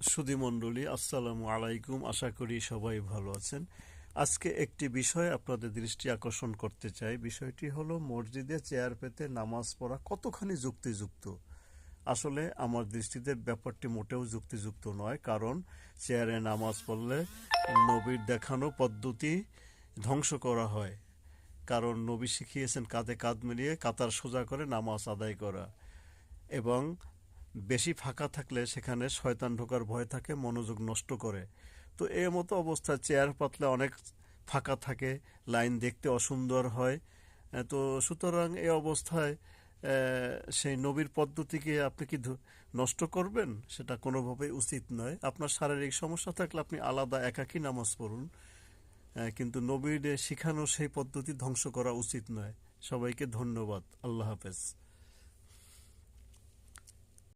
সুধীমণ্ডলী, আসসালামু আলাইকুম। আশা করি সবাই ভালো আছেন। আজকে একটি বিষয় আপনাদের দৃষ্টি আকর্ষণ করতে চাই। বিষয়টি হলো মসজিদে চেয়ার পেতে নামাজ পড়া কতখানি যুক্তিযুক্ত। আসলে আমার দৃষ্টিতে ব্যাপারটি মোটেও যুক্তিযুক্ত নয়, কারণ চেয়ারে নামাজ পড়লে নবীর দেখানো পদ্ধতি ধ্বংস করা হয়। কারণ নবী শিখিয়েছেন কাঁধে কাঁধ মিলিয়ে কাতার সোজা করে নামাজ আদায় করা, এবং বেশি ফাঁকা থাকলে সেখানে শয়তান ঢোকার ভয় থাকে, মনোযোগ নষ্ট করে। তো এর মতো অবস্থায় চেয়ার পাতলে অনেক ফাঁকা থাকে, লাইন দেখতে অসুন্দর হয়। তো সুতরাং এই অবস্থায় সেই নবীর পদ্ধতিকে আপনি কি নষ্ট করবেন? সেটা কোনোভাবেই উচিত নয়। আপনার শারীরিক সমস্যা থাকলে আপনি আলাদা একাকী নামাজ পড়ুন, কিন্তু নবীর শিখানো সেই পদ্ধতি ধ্বংস করা উচিত নয়। সবাইকে ধন্যবাদ। আল্লাহ হাফেজ।